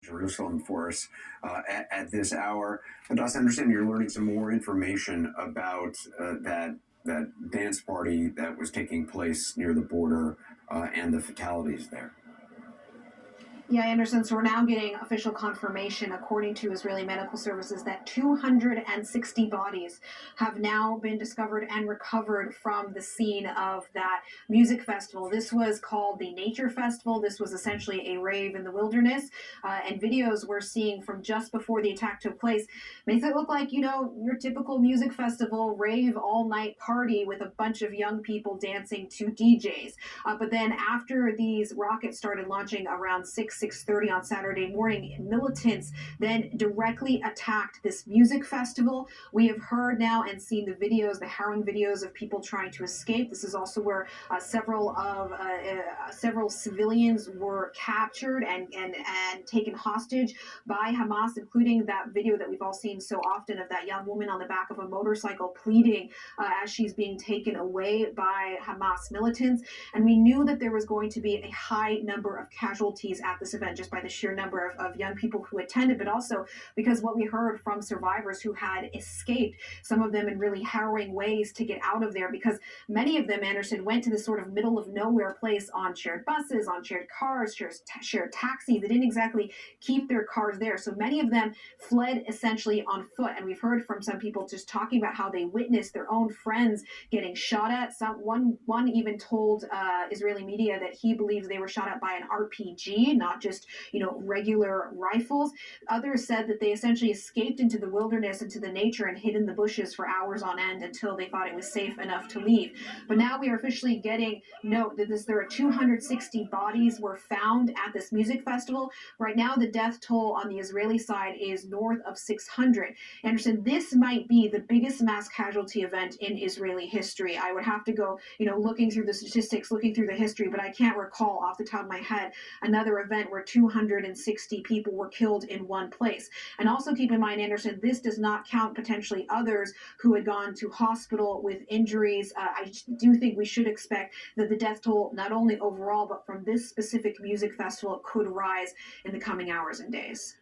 Jerusalem for us at this hour. Hadass, I understand you're learning some more information about that dance party that was taking place near the border and the fatalities there. Yeah, Anderson. So we're now getting official confirmation, according to Israeli medical services, that 260 bodies have now been discovered and recovered from the scene of that music festival. This was called the Nature Festival. This was essentially a rave in the wilderness. And videos we're seeing from just before the attack took place makes it look like, your typical music festival, rave, all-night party with a bunch of young people dancing to DJs. But then after these rockets started launching around 6:30 on Saturday morning, militants then directly attacked this music festival. We have heard now and seen the videos, the harrowing videos of people trying to escape. This is also where several civilians were captured and taken hostage by Hamas, including that video that we've all seen so often of that young woman on the back of a motorcycle pleading as she's being taken away by Hamas militants. And we knew that there was going to be a high number of casualties at this event just by the sheer number of young people who attended, but also because what we heard from survivors who had escaped, some of them in really harrowing ways to get out of there, because many of them, Anderson, went to this sort of middle of nowhere place on shared buses, on shared cars, shared taxis. They didn't exactly keep their cars there. So many of them fled essentially on foot. And we've heard from some people just talking about how they witnessed their own friends getting shot at. One even told Israeli media that he believes they were shot at by an RPG, not just regular rifles. Others said that they essentially escaped into the wilderness, into the nature, and hid in the bushes for hours on end until they thought it was safe enough to leave. But now we are officially getting note that there are 260 bodies were found at this music festival. Right now, the death toll on the Israeli side is north of 600. Anderson, this might be the biggest mass casualty event in Israeli history. I would have to go, looking through the statistics, looking through the history, but I can't recall off the top of my head another event where 260 people were killed in one place. And also keep in mind, Anderson, this does not count potentially others who had gone to hospital with injuries. I do think we should expect that the death toll, not only overall, but from this specific music festival, could rise in the coming hours and days.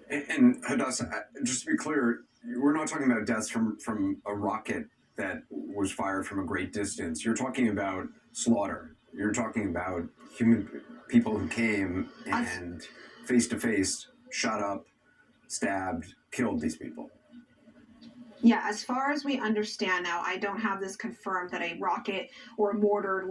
And Hadass, just to be clear, we're not talking about deaths from a rocket that was fired from a great distance. You're talking about slaughter. You're talking about people who came and face to face shot up, stabbed, killed these people. Yeah, as far as we understand now, I don't have this confirmed that a rocket or a mortar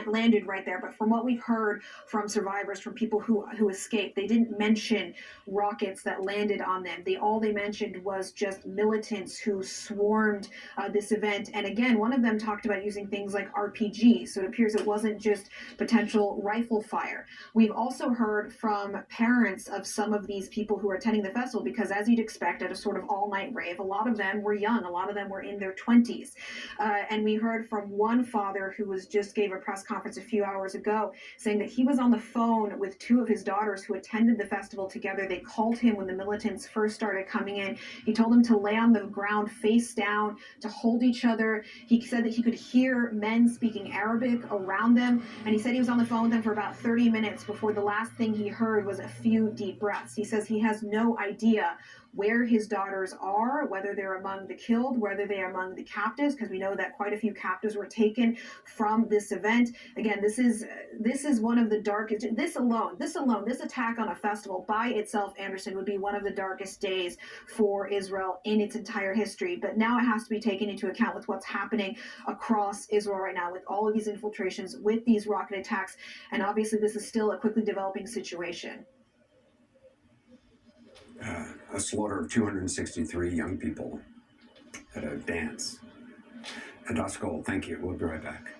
landed right there, but from what we've heard from survivors, from people who escaped, they didn't mention rockets that landed on them. All they mentioned was just militants who swarmed this event. And again, one of them talked about using things like RPGs, so it appears it wasn't just potential rifle fire. We've also heard from parents of some of these people who are attending the festival, because as you'd expect at a sort of all-night rave, a lot of them were young. A lot of them were in their 20s. And we heard from one father who just gave a press conference a few hours ago saying that he was on the phone with two of his daughters who attended the festival together. They called him when the militants first started coming in. He told them to lay on the ground face down, to hold each other. He said that he could hear men speaking Arabic around them. And he said he was on the phone with them for about 30 minutes before the last thing he heard was a few deep breaths. He says he has no idea where his daughters are, whether they're among the killed, whether they are among the captives, because we know that quite a few captives were taken from this event. Again, this is one of the darkest. This attack on a festival by itself, Anderson, would be one of the darkest days for Israel in its entire history. But now it has to be taken into account with what's happening across Israel right now, with all of these infiltrations, with these rocket attacks, and obviously this is still a quickly developing situation. A slaughter of 263 young people at a dance. Hadass Gold, thank you. We'll be right back.